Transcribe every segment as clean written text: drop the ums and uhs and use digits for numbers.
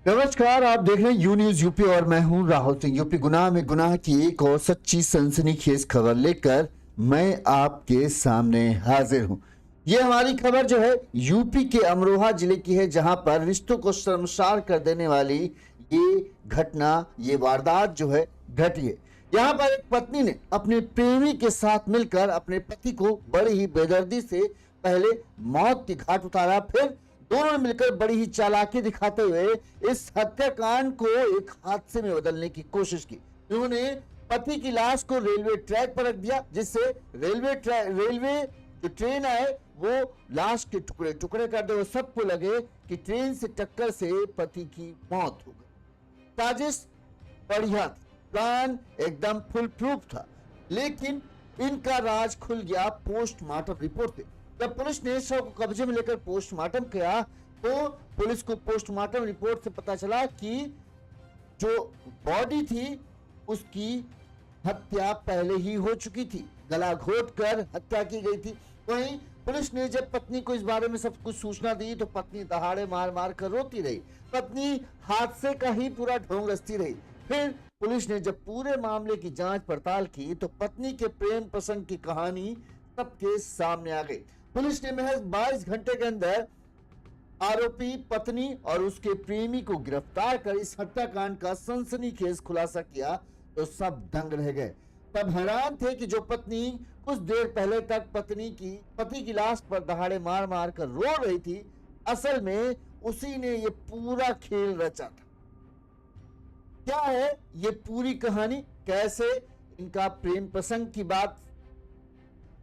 नमस्कार, आप देख रहे हैं यू न्यूज यूपी और मैं हूं राहुल सिंह। यूपी गुनाह में गुनाह की एक और सच्ची सनसनीखेज खबर लेकर मैं आपके सामने हाजिर हूं। ये हमारी खबर जो है यूपी के अमरोहा जिले की है, जहां पर रिश्तों को शर्मसार कर देने वाली ये घटना, ये वारदात जो है घटी है। यहाँ पर एक पत्नी ने अपने प्रेमी के साथ मिलकर अपने पति को बड़ी ही बेदर्दी से पहले मौत के घाट उतारा, फिर दोनों ने मिलकर बड़ी ही चालाकी दिखाते हुए इस हत्याकांड को एक हादसे में बदलने की कोशिश की। उन्होंने पति की लाश को रेलवे ट्रैक पर रख दिया, जिससे रेलवे जो ट्रेन आए वो लाश के टुकड़े टुकड़े कर दे और सबको लगे कि ट्रेन से टक्कर से पति की मौत हो गई। साजिश बढ़िया थी, प्लान एकदम फुल प्रूफ था, लेकिन इनका राज खुल गया पोस्टमार्टम रिपोर्ट से। जब पुलिस ने शव को कब्जे में लेकर पोस्टमार्टम किया तो पुलिस को पोस्टमार्टम रिपोर्ट से पता चला कि जो बॉडी थी उसकी हत्या पहले ही हो चुकी थी, गला घोटकर हत्या की गई थी। वहीं पुलिस ने जब पत्नी को इस बारे में सब कुछ सूचना दी तो पत्नी दहाड़े मार मार कर रोती रही। पत्नी हादसे का ही पूरा ढोंग रचती रही। फिर पुलिस ने जब पूरे मामले की जांच पड़ताल की तो पत्नी के प्रेम प्रसंग की कहानी सबके सामने आ गई। पुलिस ने महज 22 घंटे के अंदर आरोपी पत्नी और उसके प्रेमी को गिरफ्तार कर इस हत्याकांड का सनसनीखेज खुलासा किया तो सब दंग रह गए। तब हैरान थे कि जो पत्नी कुछ देर पहले तक पति की लाश पर दहाड़े मार मार कर रो रही थी, असल में उसी ने ये पूरा खेल रचा था। क्या है ये पूरी कहानी, कैसे इनका प्रेम प्रसंग की बात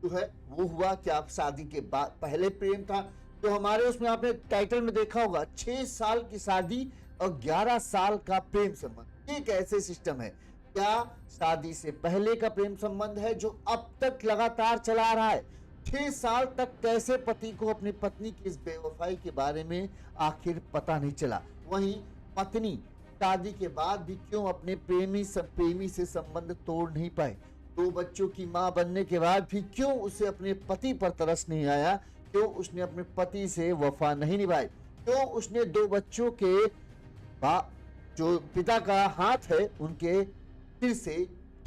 जो है वो हुआ, क्या शादी के बाद पहले प्रेम था। तो हमारे उसमें आपने टाइटल में देखा होगा 6 साल की शादी और 11 साल का प्रेम संबंध। ये कैसे सिस्टम है? क्या शादी से पहले का प्रेम संबंध है जो अब तक लगातार चला रहा है? 6 साल तक कैसे पति को अपनी पत्नी की इस बेवफाई के बारे में आखिर पता नहीं चला? वहीं पत्नी शादी के बाद भी क्यों अपने प्रेमी से संबंध तोड़ नहीं पाए? 2 बच्चों की मां बनने के बाद भी क्यों उसे अपने पति पर तरस नहीं आया? क्यों उसने अपने पति से वफा नहीं निभाई? क्यों उसने 2 बच्चों के जो पिता का हाथ है उनके सिर से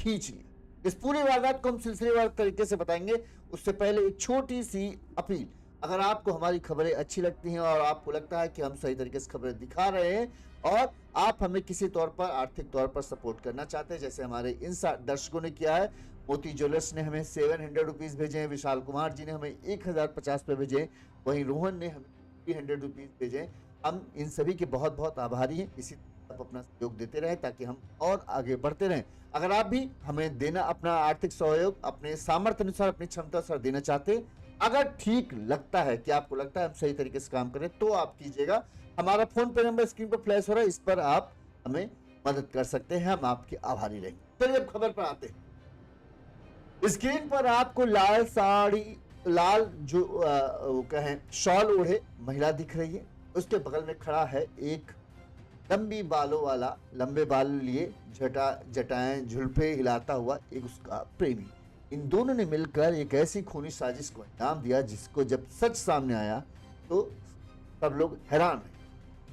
खींच लिया? इस पूरी वारदात को हम सिलसिलेवार तरीके से बताएंगे। उससे पहले एक छोटी सी अपील, अगर आपको हमारी खबरें अच्छी लगती हैं और आपको लगता है कि हम सही तरीके से खबरें दिखा रहे हैं और आप हमें किसी तौर पर आर्थिक तौर पर सपोर्ट करना चाहते हैं, जैसे हमारे इन दर्शकों ने किया है। मोती ज्वेलर्स ने हमें 700 रुपीज भेजे हैं, विशाल कुमार जी ने हमें 1050 रुपये भेजे, वहीं रोहन ने हमें 300 रुपीज भेजे। हम इन सभी के बहुत बहुत आभारी हैं। इसी आप अपना सहयोग देते रहें ताकि हम और आगे बढ़ते रहें। अगर आप भी हमें देना अपना आर्थिक सहयोग अपने सामर्थ्य अनुसार, अपनी क्षमता अनुसार देना चाहते हैं, अगर ठीक लगता है कि आपको लगता है हम सही तरीके से काम करें तो आप कीजिएगा। हमारा फोन पे नंबर स्क्रीन पर फ्लैश हो रहा है, इस पर आप हमें मदद कर सकते हैं, हम आपके आभारी रहेंगे। चलिए अब खबर पर आते हैं। स्क्रीन पर आपको लाल साड़ी, लाल जो कहें शॉल ओढ़े महिला दिख रही है। उसके बगल में खड़ा है एक लंबी बालों वाला, लंबे बाल लिए जटाएं झुलफे हिलाता हुआ एक उसका प्रेमी। इन दोनों ने मिलकर एक ऐसी खूनी साजिश को अंजाम दिया जिसको जब सच सामने आया तो सब लोग हैरान रहे।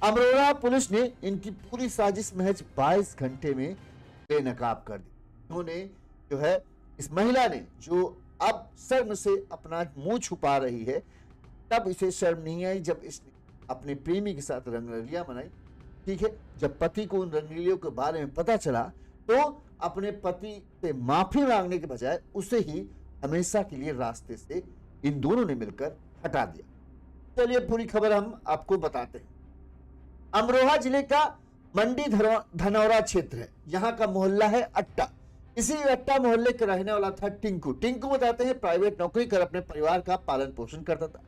अमरोहा पुलिस ने इनकी पूरी साजिश महज 22 घंटे में बेनकाब कर दी। उन्होंने जो है इस महिला ने, जो अब शर्म से अपना मुंह छुपा रही है, तब इसे शर्म नहीं आई जब इसने अपने प्रेमी के साथ रंगरलियां मनाई। ठीक है, जब पति को उन रंगरलियों के बारे में पता चला तो अपने पति से माफी मांगने के बजाय उसे ही हमेशा के लिए रास्ते से इन दोनों ने मिलकर हटा दिया। चलिए पूरी खबर हम आपको बताते हैं। अमरोहा जिले का मंडी धनौरा क्षेत्र है। यहाँ का मोहल्ला है अट्टा। इसी अट्टा मोहल्ले के रहने वाला था टिंकू। टिंकू बताते हैं प्राइवेट नौकरी कर अपने परिवार का पालन पोषण करता था।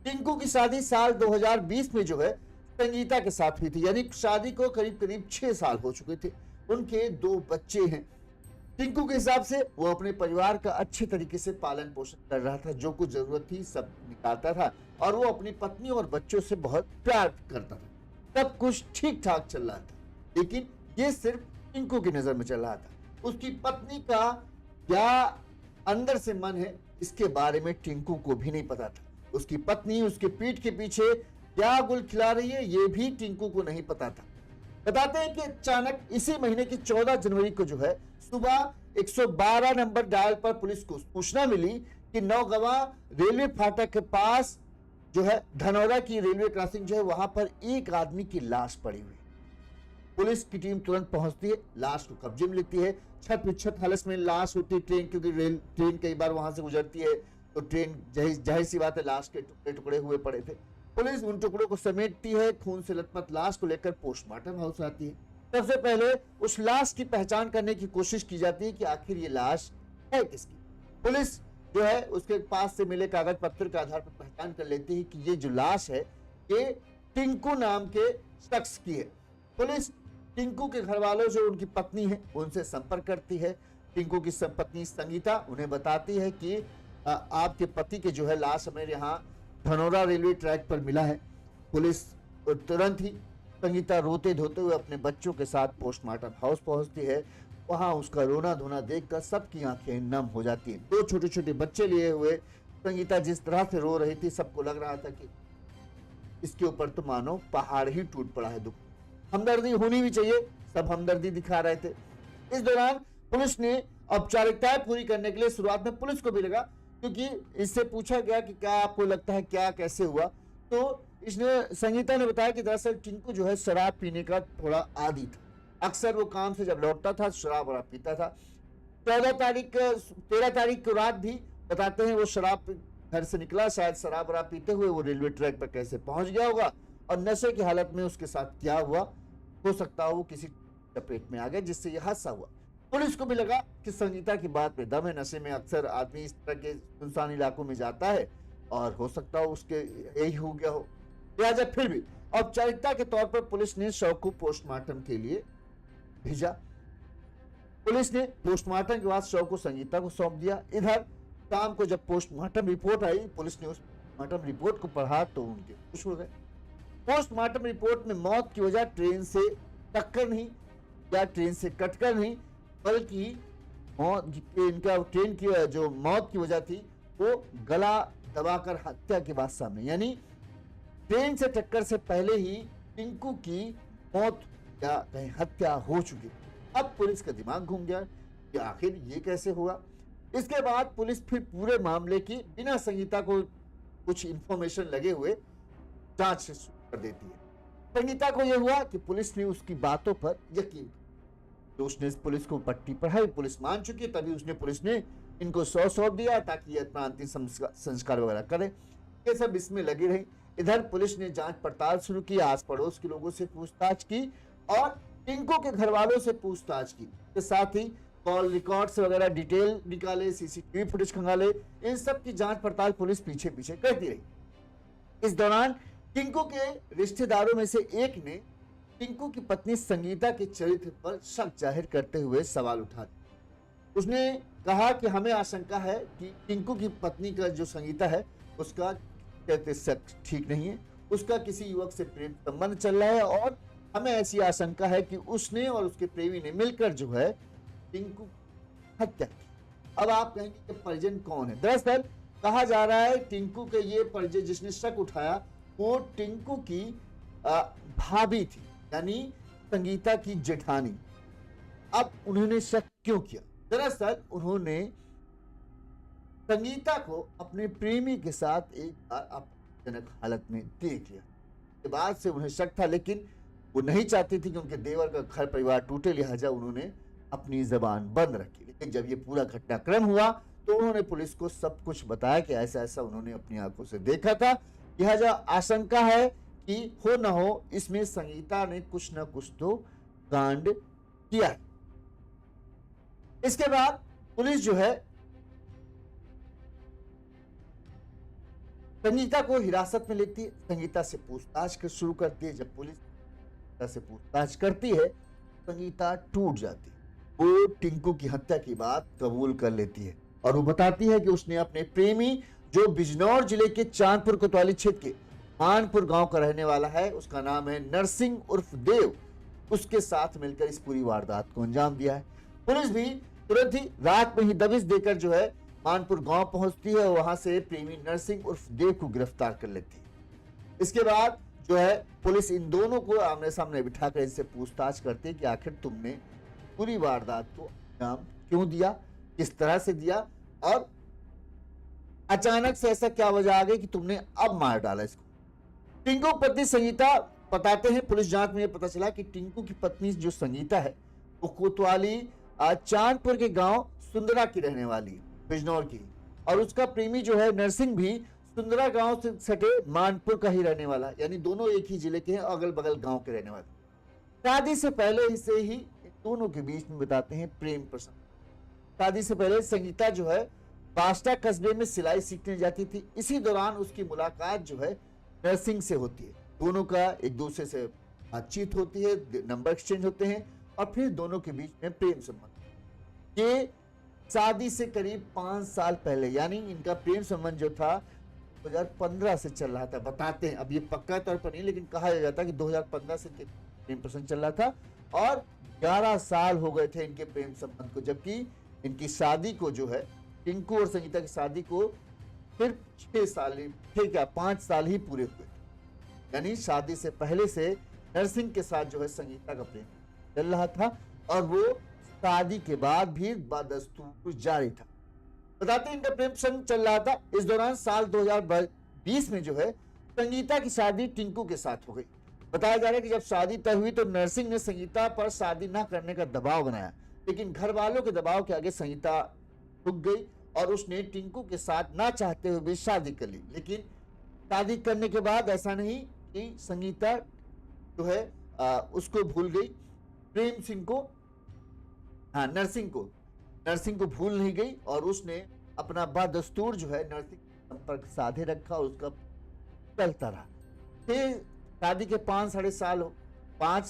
टिंकू की शादी साल 2020 में जो है संगीता के साथ हुई थी, यानी शादी को करीब करीब 6 साल हो चुके थे। उनके 2 बच्चे हैं। टिंकू के हिसाब से वो अपने परिवार का अच्छे तरीके से पालन पोषण कर रहा था, जो कुछ जरूरत थी सब निकालता था और वो अपनी पत्नी और बच्चों से बहुत प्यार करता था। सब कुछ ठीक ठाक चल रहा था, लेकिन ये सिर्फ टिंकू की नजर में चल रहा था। उसकी पत्नी का क्या अंदर से मन है इसके बारे में टिंकू को भी नहीं पता था। उसकी पत्नी उसके पीठ के पीछे क्या गुल खिला रही है ये भी टिंकू को नहीं पता था। बताते हैं कि अचानक इसी महीने की 14 जनवरी को जो है सुबह 112 नंबर डायल पर पुलिस को सूचना मिली कि नौगवा रेलवे फाटक के पास जो है धनौरा की रेलवे क्रॉसिंग जो है वहां पर एक आदमी की लाश पड़ी हुई। पुलिस की टीम तुरंत पहुंचती है, लाश को कब्जे में लेती है। छत विक्षत हालत में लाश होती है ट्रेन, क्योंकि ट्रेन कई बार वहां से गुजरती है तो ट्रेन जाहिर सी बात है लाश के टुकड़े टुकड़े हुए पड़े थे। पुलिस उन टुकड़ों को समेटती है, खून से लथपथ लाश को लेकर पोस्टमार्टम हाउस आती है। सबसे पहले उस लाश की पहचान करने की कोशिश की जाती है कि आखिर ये लाश है किसकी। पुलिस जो है उसके पास से मिले कागज पत्र के आधार पर पहचान कर लेती है कि ये जो लाश है ये टिंकू नाम के शख्स की है। पुलिस टिंकू के घर वालों जो उनकी पत्नी है उनसे संपर्क करती है। टिंकू की पत्नी संगीता उन्हें बताती है कि आपके पति के जो है लाश हमें यहाँ धनौरा रेलवे ट्रैक पर मिला है। पुलिस तुरंत ही संगीता रोते धोते हुए अपने बच्चों के साथ पोस्टमार्टम हाउस पहुंचती है। वहां उसका रोना धोना देखकर सबकी आंखें नम हो जाती हैं। दो छोटे छोटे बच्चे लिए हुए संगीता जिस तरह से रो रही थी, सबको लग रहा था कि इसके ऊपर तो मानो पहाड़ ही टूट पड़ा है। दुख हमदर्दी होनी भी चाहिए, सब हमदर्दी दिखा रहे थे। इस दौरान पुलिस ने औपचारिकताएं पूरी करने के लिए शुरुआत में पुलिस को भी लगा, क्योंकि इससे पूछा गया कि क्या आपको लगता है क्या कैसे हुआ, तो इसने संगीता ने बताया कि दरअसल टिंकू जो है शराब पीने का थोड़ा आदी था। अक्सर वो काम से जब लौटता था शराब वराब पीता था। 13 तारीख को रात भी बताते हैं वो शराब घर से निकला, शायद शराब वराब पीते हुए वो रेलवे ट्रैक पर कैसे पहुंच गया होगा और नशे की हालत में उसके साथ क्या हुआ, हो सकता है वो किसी चपेट में आ गया जिससे ये हादसा हुआ। पुलिस को भी लगा कि संगीता की बात में दम है, नशे में अक्सर आदमी इस तरह के सुनसान इलाकों में जाता है और हो सकता हो उसके यही हो गया हो। लिहाजा फिर भी औपचारिकता के तौर पर पुलिस ने शव को पोस्टमार्टम के लिए भेजा। पुलिस ने पोस्टमार्टम के बाद शव को संगीता को सौंप दिया। इधर शाम को जब पोस्टमार्टम रिपोर्ट आई, पुलिस ने उस पोस्टमार्टम रिपोर्ट को पढ़ा तो उनके खुश हो गए। पोस्टमार्टम रिपोर्ट में मौत की वजह ट्रेन से टक्कर नहीं या ट्रेन से कटकर नहीं, बल्कि ट्रेन की जो मौत की वजह थी वो गला दबाकर हत्या के बाद सामने, यानी ट्रेन से टक्कर से पहले ही टिंकू की मौत या कहीं हत्या हो चुकी। अब पुलिस का दिमाग घूम गया कि आखिर ये कैसे हुआ। इसके बाद पुलिस फिर पूरे मामले की बिना संगीता को कुछ इंफॉर्मेशन लगे हुए जांच शुरू कर देती है। संगीता को यह हुआ कि पुलिस ने उसकी बातों पर यकीन, तो उसने पुलिस को पट्टी पढ़ाई, पुलिस मान चुकी, तभी उसने पुलिस ने इनको सौंप दिया ताकि ये अपना अंतिम संस्कार वगैरह करे। ये सब इसमें लगी रही। इधर पुलिस ने जांच पड़ताल शुरू की, आस पड़ोस के लोगों से पूछताछ की और टिंकू के घर वालों से पूछताछ की। के साथ ही कॉल रिकॉर्ड्स वगैरह डिटेल निकाले, सीसीटीवी फुटेज खंगाले। इन सब की जांच पड़ताल पुलिस पीछे पीछे करती रही। इस दौरान टिंकू के रिश्तेदारों में से एक ने टिंकू की पत्नी संगीता के चरित्र पर शक जाहिर करते हुए सवाल उठा दिया। उसने कहा कि हमें आशंका है कि टिंकू की पत्नी का जो संगीता है उसका शक ठीक नहीं है, उसका किसी युवक से प्रेम संबंध चल रहा है और हमें ऐसी आशंका है कि उसने और उसके प्रेमी ने मिलकर जो है टिंकू हत्या की। अब आप कहेंगे कि परिजन कौन है? दरअसल कहा जा रहा है टिंकू के ये परिजन जिसने शक उठाया वो टिंकू की भाभी थी, यानी संगीता की जेठानी। अब उन्होंने शक क्यों किया? दरअसल उन्होंने संगीता को अपने प्रेमी के साथ एक बार अपमानजनक हालत में देख लिया। के बाद से उन्हें शक था, लेकिन वो नहीं चाहती थी कि उनके देवर का घर परिवार टूटे, लिहाजा उन्होंने अपनी जबान बंद रखी। लेकिन जब ये पूरा घटनाक्रम हुआ तो उन्होंने पुलिस को सब कुछ बताया कि ऐसा ऐसा उन्होंने अपनी आंखों से देखा था। लिहाजा आशंका है कि हो न हो इसमें संगीता ने कुछ न कुछ तो कांड किया है। इसके बाद पुलिस जो है संगीता को हिरासत में लेती है, संगीता से पूछताछ शुरू करती है। जब पुलिस से पूछताछ करती है संगीता टूट जाती है। वो टिंकू की हत्या की बात कबूल कर लेती है और वो बताती है कि उसने अपने प्रेमी जो बिजनौर जिले के चांदपुर कोतवाली क्षेत्र के मानपुर गांव का रहने वाला है, उसका नाम है नरसिंह उर्फ देव, उसके साथ मिलकर इस पूरी वारदात को अंजाम दिया है। पुलिस भी तुरंत ही रात में ही दबिश देकर जो है मानपुर गांव पहुंचती है और वहां से प्रेमी नरसिंह उर्फ देव को गिरफ्तार कर लेती है। इसके बाद जो है पुलिस इन दोनों को आमने सामने बिठाकर इनसे पूछताछ करती है कि आखिर तुमने पूरी वारदात को अंजाम क्यों दिया, किस तरह से दिया, और अचानक से ऐसा क्या वजह आ गई कि तुमने अब मार डाला इसको। टिंकू की पत्नी संगीता बताते हैं, पुलिस जांच में यह पता चला कि टिंकू की पत्नी जो संगीता है वो कोतवाली चांदपुर के गांव सुंदरा की रहने वाली, बिजनौर की, और उसका प्रेमी जो है नरसिंह भी सुंदरा गांव से सटे मानपुर का ही रहने वाला, यानी दोनों एक ही जिले के हैं, अगल बगल गांव के रहने वाले। शादी से पहले से ही इन दोनों के बीच में बताते हैं प्रेम प्रसंग। शादी से पहले संगीता जो है बास्टा कस्बे में सिलाई सीखने जाती थी। इसी दौरान उसकी मुलाकात जो है नरसिंह से होती है। दोनों का एक दूसरे से बातचीत होती है, नंबर एक्सचेंज होते हैं और फिर दोनों के बीच में प्रेम संबंध। ये शादी से करीब 5 साल पहले, यानी इनका प्रेम संबंध जो था 2015 से चल रहा था, बताते हैं। अब ये पक्का तौर पर नहीं, लेकिन कहा जाता है कि 2015 से प्रेम प्रसंग चल रहा था और 11 साल हो गए थे इनके प्रेम संबंध को, जबकि इनकी शादी को जो है टिंकू और संगीता की शादी को फिर 6 साल ही, ठीक है 5 साल ही पूरे हुए थे। यानी शादी से पहले से नरसिंह के साथ जो है संगीता का प्रेम चल रहा था और वो शादी के बाद भी बदस्तूर जारी था। बताते हैं इनका प्रेम प्रसंग चल रहा था। इस दौरान साल 2020 में जो है संगीता की शादी टिंकू के साथ हो गई। बताया जा रहा है कि जब शादी तय हुई तो नरसिंह ने संगीता पर शादी न करने का दबाव बनाया, लेकिन घर वालों के दबाव के आगे संगीता रुक गई और उसने टिंकू के साथ ना चाहते हुए भी शादी कर ली। लेकिन शादी करने के बाद ऐसा नहीं कि संगीता जो है उसको भूल गई, प्रेम सिंह को, नरसिंह को भूल नहीं गई और उसने अपना बदस्तूर जो है नरसिंह संपर्क साधे रखा और उसका चलता रहा। फिर शादी के 5-5.5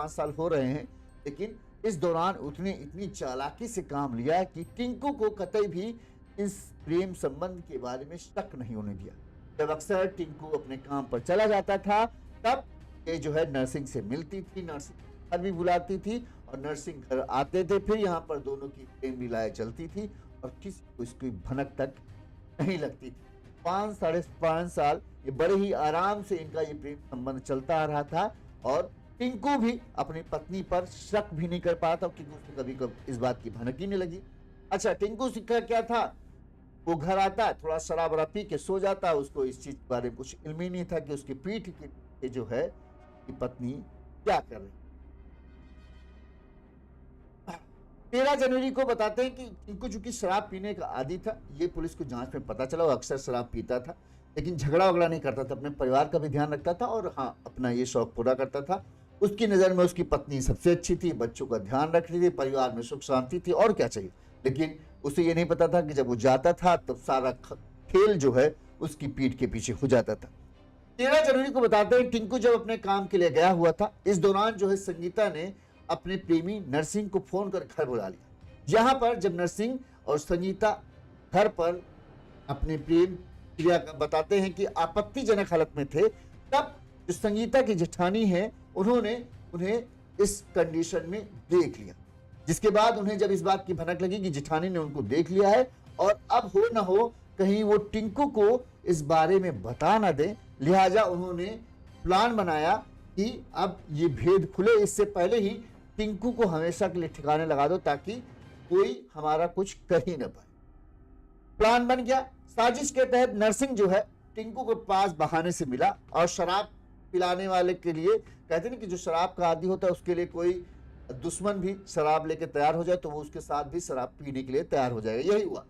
साल हो रहे हैं, लेकिन इस दौरान उसने इतनी चालाकी से काम लिया कि टिंकू को कतई भी इस प्रेम संबंध के बारे में शक नहीं होने दिया। जब अक्सर टिंकू अपने काम पर चला जाता था तब ये जो है नरसिंह से मिलती थी, नरसिंह घर भी बुलाती थी और नरसिंह घर आते थे। फिर यहाँ पर दोनों की प्रेम लीलाएं चलती थी और किसी को इसकी भनक तक नहीं लगती थी। 5-5.5 साल ये बड़े ही आराम से इनका ये प्रेम संबंध चलता आ रहा था और टिंकू भी अपनी पत्नी पर शक भी नहीं कर पाया था क्योंकि उसको कभी कभी इस बात की भनक ही नहीं लगी। अच्छा, टिंकू सिक्का क्या था, वो घर आता, थोड़ा शराब वराब पी के सो जाता, उसको इस चीज के बारे में कुछ इल्म ही नहीं था कि उसकी पीठ की जो है कि पत्नी क्या कर रही। 13 जनवरी को बताते हैं कि टिंकू चूंकि शराब पीने का आदी था, ये पुलिस को जांच में पता चला। वो अक्सर शराब पीता था लेकिन झगड़ा वगड़ा नहीं करता था, अपने परिवार का भी ध्यान रखता था और हाँ अपना ये शौक पूरा करता था। उसकी नज़र में उसकी पत्नी सबसे अच्छी थी, बच्चों का ध्यान रख रही थी, परिवार में सुख शांति थी, और क्या चाहिए। लेकिन उसे ये नहीं पता था कि जब वो जाता था तब सारा खेल जो है उसकी पीठ के पीछे हो जाता था। 13 जनवरी को बताते हैं टिंकू जब अपने काम के लिए गया हुआ था, इस दौरान जो है संगीता ने अपने प्रेमी नरसिंह को फोन कर घर बुला लिया। यहाँ पर जब नरसिंह और संगीता घर पर अपने प्रेम क्रिया का बताते हैं कि आपत्तिजनक हालत में थे, तब जो संगीता की जेठानी है उन्होंने उन्हें इस कंडीशन में देख लिया, जिसके बाद उन्हें जब इस बात की भनक लगी कि जेठानी ने उनको देख लिया है और अब हो न हो कहीं वो टिंकू को इस बारे में बता ना दे, लिहाजा उन्होंने प्लान बनाया कि अब ये भेद खुले, इससे पहले ही टिंकू को हमेशा के लिए ठिकाने लगा दो ताकि कोई हमारा कुछ कर ही न पाए। प्लान बन गया। साजिश के तहत नरसिंह जो है टिंकू के पास बहाने से मिला और शराब पिलाने वाले के लिए, कहते हैं कि जो शराब का आदी होता है उसके लिए कोई दुश्मन भी शराब लेके तैयार हो जाए तो वो उसके साथ भी शराब पीने के लिए तैयार हो जाएगा। यही हुआ,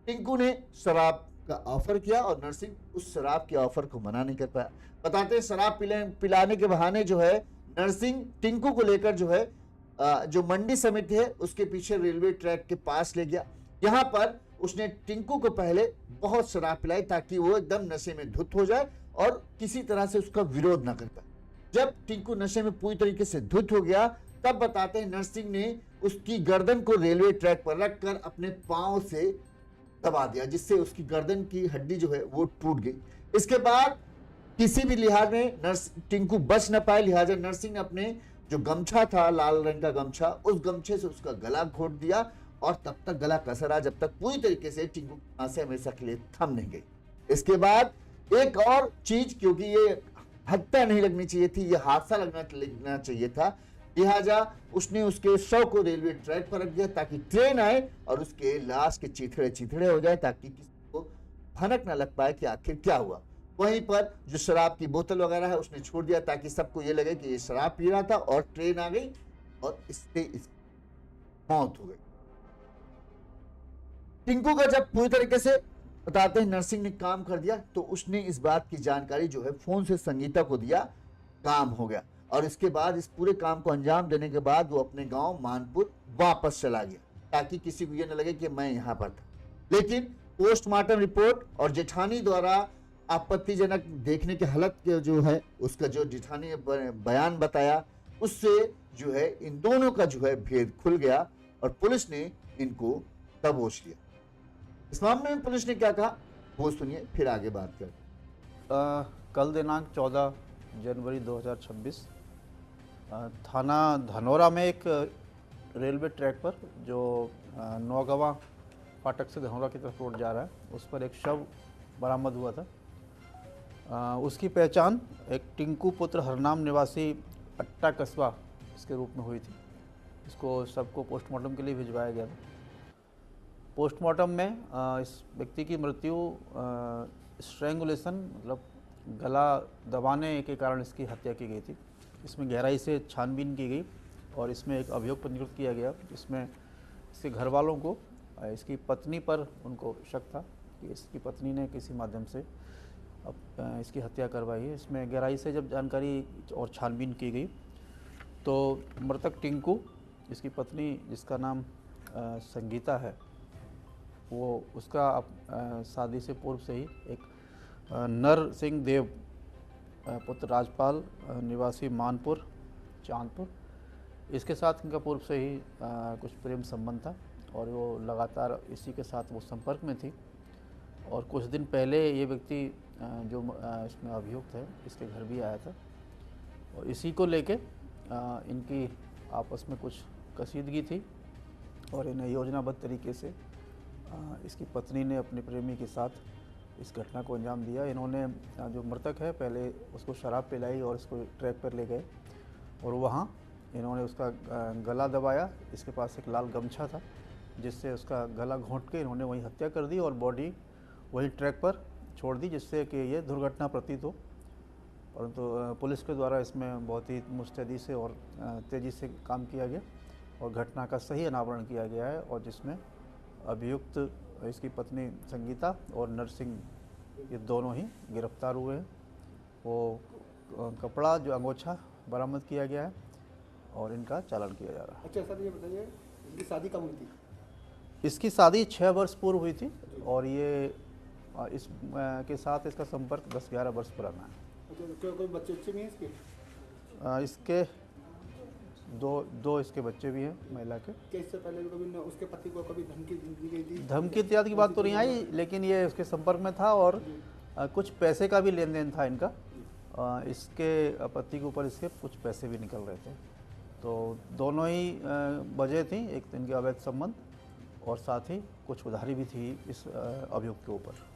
टिंकू ने शराब का ऑफर किया और नरसिंह उस शराब के ऑफर को मना नहीं कर पाया। बताते हैं शराब पिलाने के बहाने जो है नरसिंह टिंकू को लेकर जो है जो मंडी समिति है उसके पीछे रेलवे ट्रैक के पास ले गया। यहाँ पर उसने टिंकू को पहले बहुत शराब पिलाई ताकि वो एकदम नशे में धुत हो जाए और किसी तरह से उसका विरोध न कर पाए। जब टिंकू नशे में पूरी तरीके से धुत हो गया तब बताते हैं नरसिंह ने उसकी गर्दन को रेलवे ट्रैक पर रखकर अपने पांव से दबा दिया, जिससे उसकी गर्दन की हड्डी जो है वो टूट गई। इसके बाद किसी भी लिहाज में टिंकू बच न पाए, लिहाजा नरसिंह ने अपने जो गमछा था, लाल रंग का गमछा, उस गमछे से उसका गला घोट दिया और तब तक गला कसा रहा जब तक पूरी तरीके से टिंकू की सांसें हमेशा के लिए थम नहीं गई। इसके बाद एक और चीज, क्योंकि ये हत्या नहीं लगनी चाहिए थी, यह हादसा लगना चाहिए था। लिहाजा उसने उसके शव को रेलवे ट्रैक पर रख दिया ताकि ट्रेन आए और उसके लाश के चिथड़े चिथड़े हो जाए, ताकि किसी को भनक न लग पाए कि आखिर क्या हुआ। वहीं पर जो शराब की बोतल वगैरह है उसने छोड़ दिया ताकि सबको ये लगे कि ये शराब पी रहा था और ट्रेन आ गई और इससे मौत हो गई। टिंकू का जब पूरी तरीके से बताते हैं नर्सिंग ने काम कर दिया, तो उसने इस बात की जानकारी जो है फोन से संगीता को दिया, काम हो गया। और इसके बाद इस पूरे काम को अंजाम देने के बाद वो अपने गांव मानपुर वापस चला गया ताकि किसी को ये न लगे कि मैं यहां पर था। लेकिन पोस्टमार्टम रिपोर्ट और जेठानी द्वारा आपत्तिजनक देखने की हालत के जो है उसका जो जेठानी ने बयान बताया, उससे जो है इन दोनों का जो है भेद खुल गया और पुलिस ने इनको दबोच लिया। इस मामले में पुलिस ने क्या कहा वो सुनिए, फिर आगे बात करें। कल दिनांक 14 जनवरी 2026 थाना धनौरा में एक रेलवे ट्रैक पर जो नौगवा फाटक से धनौरा की तरफ रोड जा रहा है उस पर एक शव बरामद हुआ था। उसकी पहचान एक टिंकू पुत्र हरनाम निवासी अट्टा कस्बा इसके रूप में हुई थी। इसको सबको पोस्टमार्टम के लिए भिजवाया गया था। पोस्टमार्टम में इस व्यक्ति की मृत्यु स्ट्रैंगुलेशन मतलब गला दबाने के कारण इसकी हत्या की गई थी। इसमें गहराई से छानबीन की गई और इसमें एक अभियोग पंजीकृत किया गया। इसमें इसके घर वालों को इसकी पत्नी पर उनको शक था कि इसकी पत्नी ने किसी माध्यम से इसकी हत्या करवाई है। इसमें गहराई से जब जानकारी और छानबीन की गई तो मृतक टिंकू, इसकी पत्नी जिसका नाम संगीता है, वो उसका शादी से पूर्व से ही एक नर सिंह देव पुत्र राजपाल निवासी मानपुर चांदपुर, इसके साथ इनका पूर्व से ही कुछ प्रेम संबंध था और वो लगातार इसी के साथ वो संपर्क में थी। और कुछ दिन पहले ये व्यक्ति जो इसमें अभियुक्त है इसके घर भी आया था और इसी को लेके इनकी आपस में कुछ कशीदगी थी और इन्हें योजनाबद्ध तरीके से इसकी पत्नी ने अपने प्रेमी के साथ इस घटना को अंजाम दिया। इन्होंने जो मृतक है पहले उसको शराब पिलाई और इसको ट्रैक पर ले गए और वहाँ इन्होंने उसका गला दबाया। इसके पास एक लाल गमछा था जिससे उसका गला घोंट के इन्होंने वहीं हत्या कर दी और बॉडी वहीं ट्रैक पर छोड़ दी, जिससे कि ये दुर्घटना प्रतीत हो। परंतु पुलिस के द्वारा इसमें बहुत ही मुस्तैदी से और तेज़ी से काम किया गया और घटना का सही अनावरण किया गया है और जिसमें अभियुक्त इसकी पत्नी संगीता और नरसिंह ये दोनों ही गिरफ्तार हुए हैं। वो कपड़ा जो अंगोछा बरामद किया गया है और इनका चालान किया जा रहा है। अच्छा सर, ये बताइए इनकी शादी कब हुई थी? इसकी शादी 6 वर्ष पूर्व हुई थी और ये इस के साथ इसका संपर्क 10-11 वर्ष पुराना है। अच्छा, कोई बच्चे भी हैं इसके? इसके दो इसके बच्चे भी हैं महिला के। क्या इससे पहले भी कभी उसके पति को कभी धमकी दी गई थी? धमकी इत्यादि की बात तो नहीं आई, लेकिन ये उसके संपर्क में था और कुछ पैसे का भी लेन देन था इनका। इसके पति के ऊपर इसके कुछ पैसे भी निकल रहे थे, तो दोनों ही वजह थी, एक तो इनके अवैध संबंध और साथ ही कुछ उधारी भी थी इस अभियुक्त के ऊपर।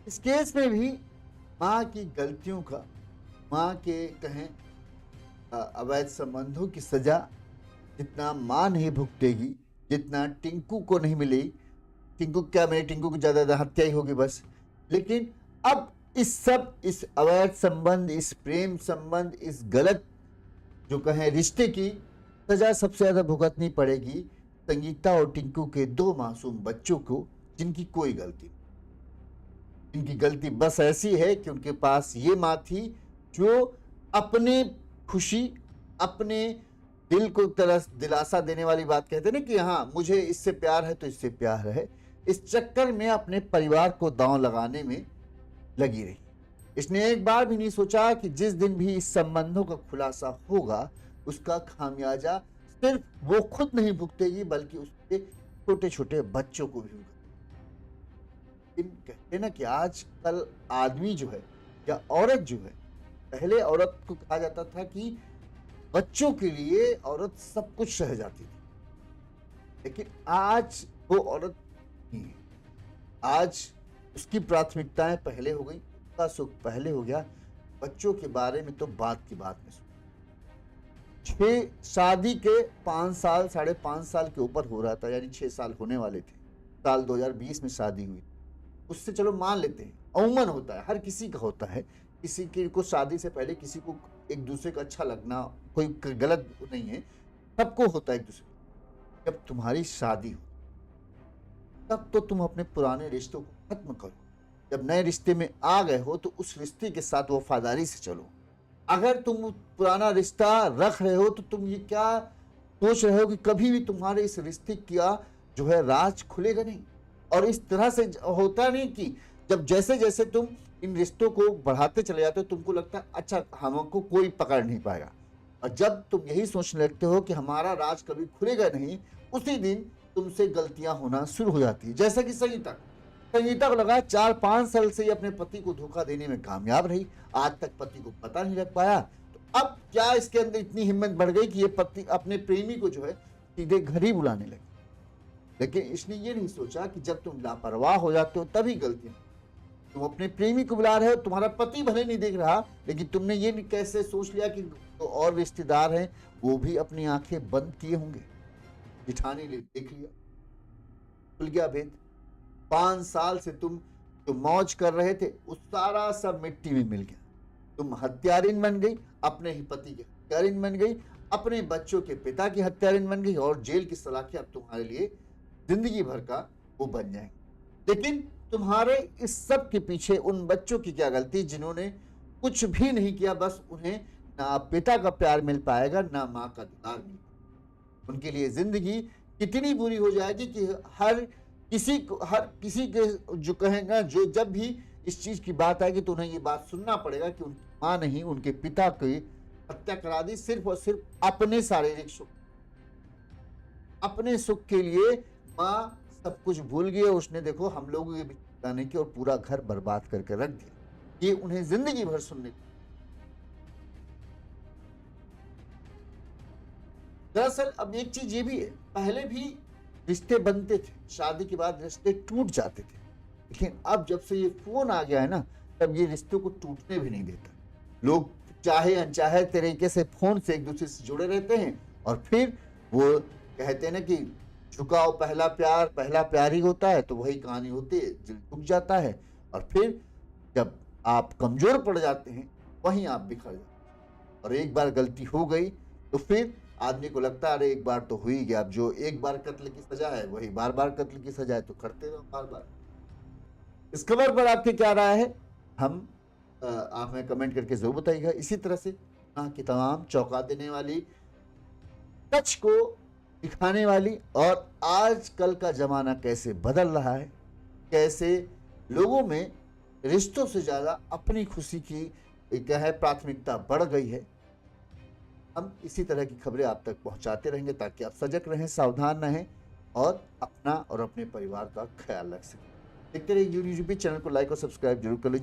इस केस में भी माँ की गलतियों का, माँ के कहें अवैध संबंधों की सजा जितना माँ नहीं भुगतेगी, जितना टिंकू को नहीं मिलेगी। टिंकू क्या, मेरे टिंकू की ज़्यादा हत्या ही होगी बस। लेकिन अब इस अवैध संबंध, इस प्रेम संबंध, इस गलत जो कहें रिश्ते की सजा सबसे ज़्यादा भुगतनी पड़ेगी संगीता और टिंकू के 2 मासूम बच्चों को, जिनकी कोई गलती नहीं। इनकी गलती बस ऐसी है कि उनके पास ये माँ थी जो अपने खुशी, अपने दिल को तरह दिलासा देने वाली बात कहते ना कि हाँ मुझे इससे प्यार है तो इससे प्यार है, इस चक्कर में अपने परिवार को दांव लगाने में लगी रही। इसने एक बार भी नहीं सोचा कि जिस दिन भी इस संबंधों का खुलासा होगा उसका खामियाजा सिर्फ वो खुद नहीं भुगतेगी बल्कि उसके छोटे छोटे बच्चों को भी भुगतेगी। कहते ना कि आजकल आदमी जो है या औरत जो है, पहले औरत को कहा जाता था कि बच्चों के लिए औरत सब कुछ सह जाती थी, लेकिन आज वो औरत नहीं है। आज उसकी प्राथमिकताएं पहले हो गई का सुख पहले हो गया, बच्चों के बारे में तो बात की बात में। 6 शादी के 5 साल 5.5 साल के ऊपर हो रहा था, यानी 6 साल होने वाले थे। साल 2020 में शादी हुई, उससे चलो मान लेते हैं, अमूमन होता है, हर किसी का होता है, किसी की को शादी से पहले किसी को एक दूसरे का अच्छा लगना कोई गलत नहीं है, सबको होता है एक दूसरे। जब तुम्हारी शादी हो तब तो तुम अपने पुराने रिश्तों को खत्म करो। जब नए रिश्ते में आ गए हो तो उस रिश्ते के साथ वफादारी से चलो। अगर तुम पुराना रिश्ता रख रहे हो तो तुम ये क्या सोच रहे हो कि कभी भी तुम्हारे इस रिश्ते का जो है राज खुलेगा नहीं। और इस तरह से होता नहीं कि जब जैसे जैसे तुम इन रिश्तों को बढ़ाते चले जाते हो तुमको लगता है अच्छा हमको कोई पकड़ नहीं पाएगा, और जब तुम यही सोचने लगते हो कि हमारा राज कभी खुलेगा नहीं, उसी दिन तुमसे गलतियां होना शुरू हो जाती है। जैसा कि संगीता को लगा 4-5 साल से ये अपने पति को धोखा देने में कामयाब रही, आज तक पति को पता नहीं लग पाया। तो अब क्या इसके अंदर इतनी हिम्मत बढ़ गई कि ये पति अपने प्रेमी को जो है सीधे घर ही बुलाने लगे। लेकिन इसने ये नहीं सोचा कि जब तुम लापरवाह हो जाते हो तभी गलती। तुम अपने प्रेमी को बुला रहे हो, तुम्हारा पति भले नहीं देख रहा, लेकिन तुमने ये कैसे सोच लिया कि तो और रिश्तेदार हैं वो भी अपनी आंखें बंद किए होंगे। जिठानी ने देख लिया, खुल गया भेद। 5 साल से तुम जो मौज कर रहे थे उस सारा सब मिट्टी में मिल गया। तुम हत्यारिन बन गई, अपने ही पति की हत्यारिन बन गई, अपने बच्चों के पिता की हत्यारिन बन गई, और जेल की सलाखें अब तुम्हारे लिए जिंदगी भर का वो बन जाएंगे। लेकिन तुम्हारे इस सब के पीछे उन बच्चों की क्या गलती जिन्होंने कुछ भी नहीं किया, बस उन्हें ना पिता का प्यार मिल पाएगा ना माँ का दुलार मिल पाएगा। उनके लिए जिंदगी कितनी बुरी हो जाएगी कि हर किसी के जो कहेगा, जो जब भी इस चीज की बात आएगी तो उन्हें ये बात सुनना पड़ेगा कि उनकी माँ ने ही उनके पिता की हत्या करा दी, सिर्फ और सिर्फ अपने शारीरिक सुख, अपने सुख के लिए माँ सब कुछ भूल गई। उसने देखो हम लोगों के बिताने की और पूरा घर बर्बाद करके रख दिया। ये उन्हें जिंदगी भर सुनने। दरअसल अब एक चीज ये भी है, पहले भी रिश्ते बनते थे, शादी के बाद रिश्ते टूट जाते थे, लेकिन अब जब से ये फोन आ गया है ना, तब ये रिश्तों को टूटने भी नहीं देता। लोग चाहे अनचाहे तरीके से फोन से एक दूसरे से जुड़े रहते हैं, और फिर वो कहते हैं ना कि झुकाओ पहला प्यार ही होता है। तो वही कहानी होती है, दिल टूट जाता है, और फिर जब आप कमजोर पड़ जाते हैं वहीं आप बिखर जाते हैं। और एक बार गलती हो गई तो फिर आदमी को लगता है अरे एक बार तो हो ही गया, अब जो एक बार कत्ल की सजा है वही बार बार कत्ल की सजा है, तो करते रहो बार बार। इस खबर पर आपकी क्या राय है, हम आप हमें कमेंट करके जरूर बताइएगा। इसी तरह से की तमाम चौंका देने वाली, सच को दिखाने वाली, और आजकल का जमाना कैसे बदल रहा है, कैसे लोगों में रिश्तों से ज्यादा अपनी खुशी की क्या है प्राथमिकता बढ़ गई है, हम इसी तरह की खबरें आप तक पहुंचाते रहेंगे ताकि आप सजग रहें, सावधान रहें और अपना और अपने परिवार का ख्याल रख सकें। देखते रहिए यूट्यूब चैनल को लाइक और सब्सक्राइब जरूर कर लीजिए।